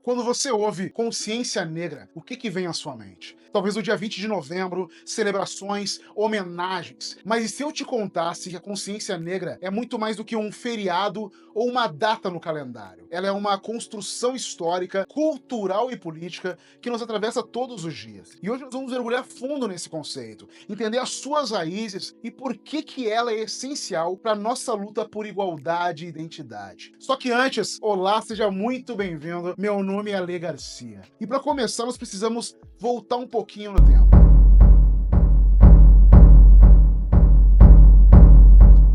Quando você ouve consciência negra, o que vem à sua mente? Talvez o dia 20 de novembro, celebrações, homenagens. Mas e se eu te contasse que a consciência negra é muito mais do que um feriado ou uma data no calendário? Ela é uma construção histórica, cultural e política que nos atravessa todos os dias. E hoje nós vamos mergulhar fundo nesse conceito, entender as suas raízes e por que ela é essencial para a nossa luta por igualdade e identidade. Só que antes, olá, seja muito bem-vindo. Meu nome é Ale Garcia. E para começar, nós precisamos voltar um pouquinho no tempo.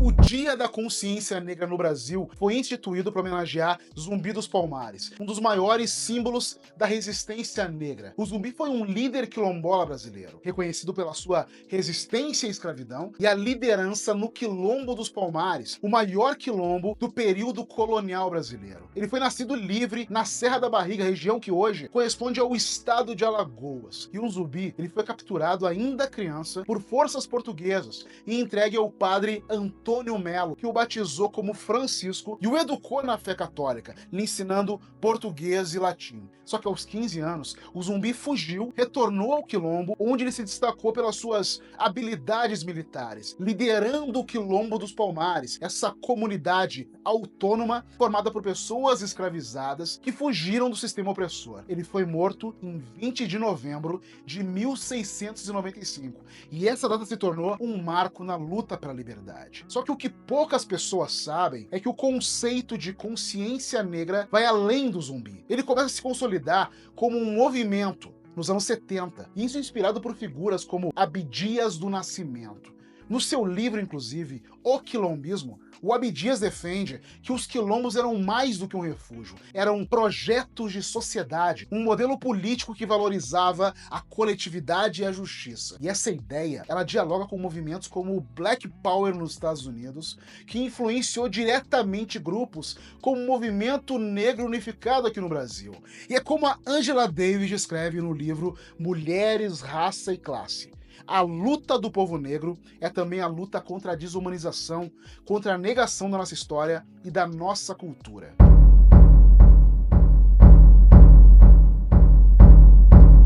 O Dia da Consciência Negra no Brasil foi instituído para homenagear Zumbi dos Palmares, um dos maiores símbolos da resistência negra. O Zumbi foi um líder quilombola brasileiro, reconhecido pela sua resistência à escravidão e a liderança no Quilombo dos Palmares, o maior quilombo do período colonial brasileiro. Ele foi nascido livre na Serra da Barriga, região que hoje corresponde ao estado de Alagoas. E o Zumbi ele foi capturado ainda criança por forças portuguesas e entregue ao padre Antônio Melo, que o batizou como Francisco e o educou na fé católica, lhe ensinando português e latim. Só que aos 15 anos, o Zumbi fugiu, retornou ao Quilombo, onde ele se destacou pelas suas habilidades militares, liderando o Quilombo dos Palmares, essa comunidade autônoma formada por pessoas escravizadas que fugiram do sistema opressor. Ele foi morto em 20 de novembro de 1695, e essa data se tornou um marco na luta pela liberdade. Só que o que poucas pessoas sabem é que o conceito de consciência negra vai além do Zumbi. Ele começa a se consolidar como um movimento nos anos 70, e isso é inspirado por figuras como Abdias do Nascimento. No seu livro, inclusive, O Quilombismo, o Abdias defende que os quilombos eram mais do que um refúgio, eram projetos de sociedade, um modelo político que valorizava a coletividade e a justiça. E essa ideia, ela dialoga com movimentos como o Black Power nos Estados Unidos, que influenciou diretamente grupos como o Movimento Negro Unificado aqui no Brasil. E é como a Angela Davis escreve no livro Mulheres, Raça e Classe. A luta do povo negro é também a luta contra a desumanização, contra a negação da nossa história e da nossa cultura.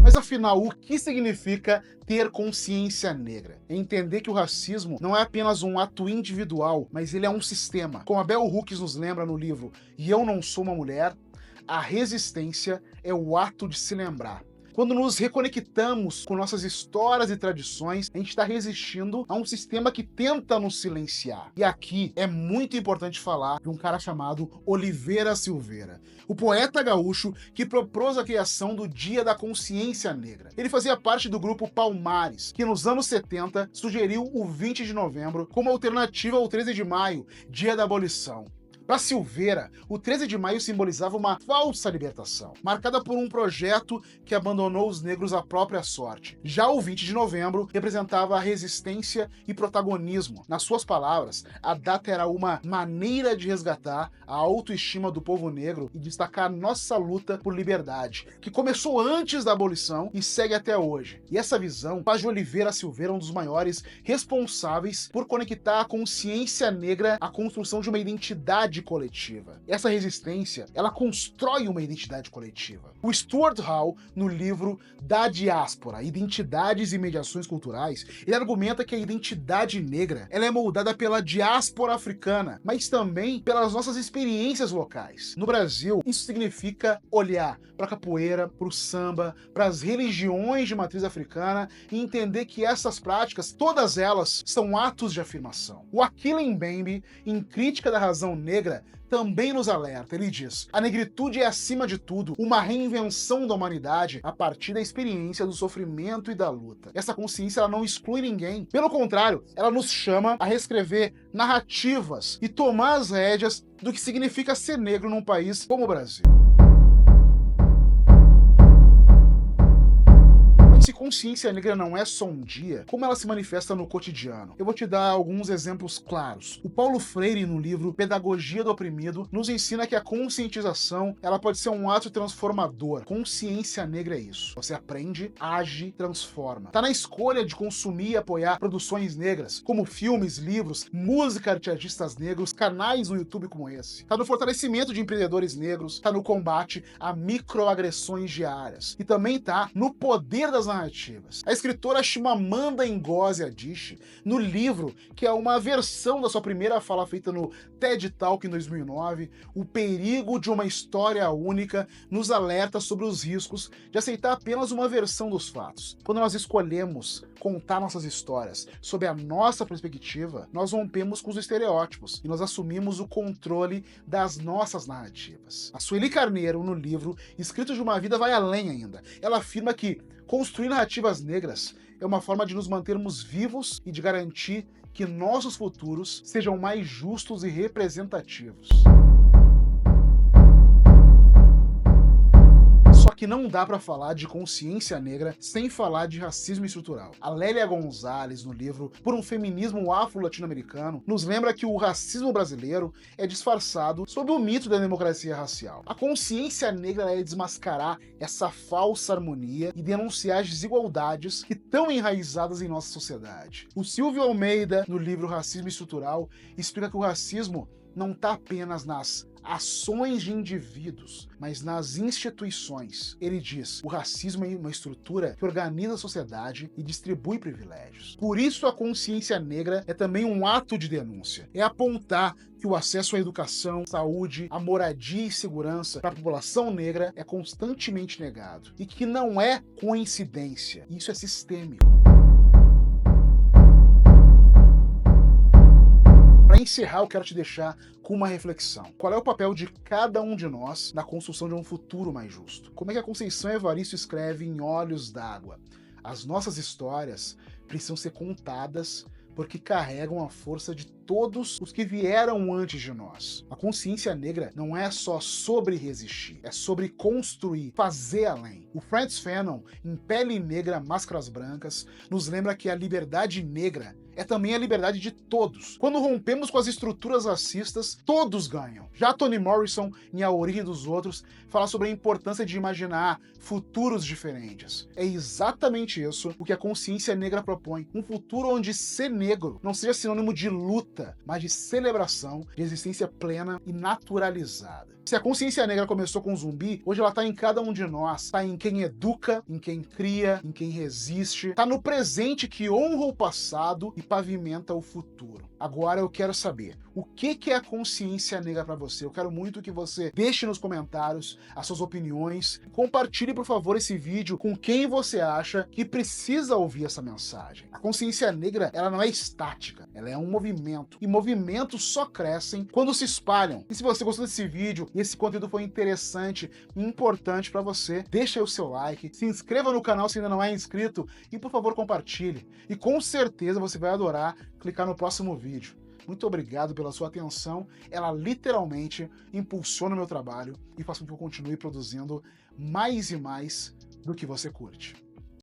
Mas afinal, o que significa ter consciência negra? É entender que o racismo não é apenas um ato individual, mas ele é um sistema. Como a Bell Hooks nos lembra no livro E Eu Não Sou Uma Mulher, a resistência é o ato de se lembrar. Quando nos reconectamos com nossas histórias e tradições, a gente está resistindo a um sistema que tenta nos silenciar. E aqui é muito importante falar de um cara chamado Oliveira Silveira, o poeta gaúcho que propôs a criação do Dia da Consciência Negra. Ele fazia parte do grupo Palmares, que nos anos 70 sugeriu o 20 de novembro como alternativa ao 13 de maio, Dia da Abolição. Para Silveira, o 13 de maio simbolizava uma falsa libertação, marcada por um projeto que abandonou os negros à própria sorte. Já o 20 de novembro representava a resistência e protagonismo. Nas suas palavras, a data era uma maneira de resgatar a autoestima do povo negro e destacar nossa luta por liberdade, que começou antes da abolição e segue até hoje. E essa visão faz de Oliveira Silveira um dos maiores responsáveis por conectar a consciência negra à construção de uma identidade coletiva. Essa resistência, ela constrói uma identidade coletiva. O Stuart Hall, no livro Da Diáspora, Identidades e Mediações Culturais, ele argumenta que a identidade negra, ela é moldada pela diáspora africana, mas também pelas nossas experiências locais. No Brasil, isso significa olhar para a capoeira, para o samba, para as religiões de matriz africana e entender que essas práticas, todas elas, são atos de afirmação. O Achille Mbembe, em Crítica da Razão Negra, também nos alerta. Ele diz: a negritude é, acima de tudo, uma reinvenção da humanidade a partir da experiência do sofrimento e da luta. Essa consciência ela não exclui ninguém. Pelo contrário, ela nos chama a reescrever narrativas e tomar as rédeas do que significa ser negro num país como o Brasil. Se consciência negra não é só um dia, como ela se manifesta no cotidiano? Eu vou te dar alguns exemplos claros. O Paulo Freire, no livro Pedagogia do Oprimido, nos ensina que a conscientização ela pode ser um ato transformador. Consciência negra é isso. Você aprende, age, transforma. Tá na escolha de consumir e apoiar produções negras, como filmes, livros, música de artistas negros, canais no YouTube como esse. Tá no fortalecimento de empreendedores negros, tá no combate a microagressões diárias. E também tá no poder das narrativas. A escritora Chimamanda Ngozi Adichie, no livro, que é uma versão da sua primeira fala feita no TED Talk em 2009, O Perigo de uma História Única, nos alerta sobre os riscos de aceitar apenas uma versão dos fatos. Quando nós escolhemos contar nossas histórias sob a nossa perspectiva, nós rompemos com os estereótipos e nós assumimos o controle das nossas narrativas. A Sueli Carneiro, no livro Escritos de uma Vida, vai além ainda. Ela afirma que construir narrativas negras é uma forma de nos mantermos vivos e de garantir que nossos futuros sejam mais justos e representativos. Só que não dá para falar de consciência negra sem falar de racismo estrutural. A Lélia Gonzalez, no livro Por um Feminismo Afro-Latino-Americano, nos lembra que o racismo brasileiro é disfarçado sob o mito da democracia racial. A consciência negra é desmascarar essa falsa harmonia e denunciar as desigualdades que estão enraizadas em nossa sociedade. O Silvio Almeida, no livro Racismo Estrutural, explica que o racismo não está apenas nas ações de indivíduos, mas nas instituições. Ele diz: o racismo é uma estrutura que organiza a sociedade e distribui privilégios. Por isso a consciência negra é também um ato de denúncia. É apontar que o acesso à educação, saúde, à moradia e segurança para a população negra é constantemente negado. E que não é coincidência. Isso é sistêmico. Para encerrar, eu quero te deixar com uma reflexão. Qual é o papel de cada um de nós na construção de um futuro mais justo? Como é que a Conceição Evaristo escreve em Olhos d'Água? As nossas histórias precisam ser contadas porque carregam a força de todos os que vieram antes de nós. A consciência negra não é só sobre resistir, é sobre construir, fazer além. O Frantz Fanon, em Pele Negra, Máscaras Brancas, nos lembra que a liberdade negra é também a liberdade de todos. Quando rompemos com as estruturas racistas, todos ganham. Já Toni Morrison, em A Origem dos Outros, fala sobre a importância de imaginar futuros diferentes. É exatamente isso o que a consciência negra propõe. Um futuro onde ser negro não seja sinônimo de luta, mas de celebração, de existência plena e naturalizada. Se a consciência negra começou com um zumbi, hoje ela tá em cada um de nós. Tá em quem educa, em quem cria, em quem resiste. Tá no presente que honra o passado e pavimenta o futuro. Agora eu quero saber, o que é a consciência negra para você? Eu quero muito que você deixe nos comentários as suas opiniões. Compartilhe, por favor, esse vídeo com quem você acha que precisa ouvir essa mensagem. A consciência negra, ela não é estática, ela é um movimento. E movimentos só crescem quando se espalham. E se você gostou desse vídeo e esse conteúdo foi interessante e importante para você, deixa aí o seu like, se inscreva no canal se ainda não é inscrito e, por favor, compartilhe. E com certeza você vai adorar clicar no próximo vídeo. Muito obrigado pela sua atenção, ela literalmente impulsiona o meu trabalho e faz com que eu continue produzindo mais e mais do que você curte.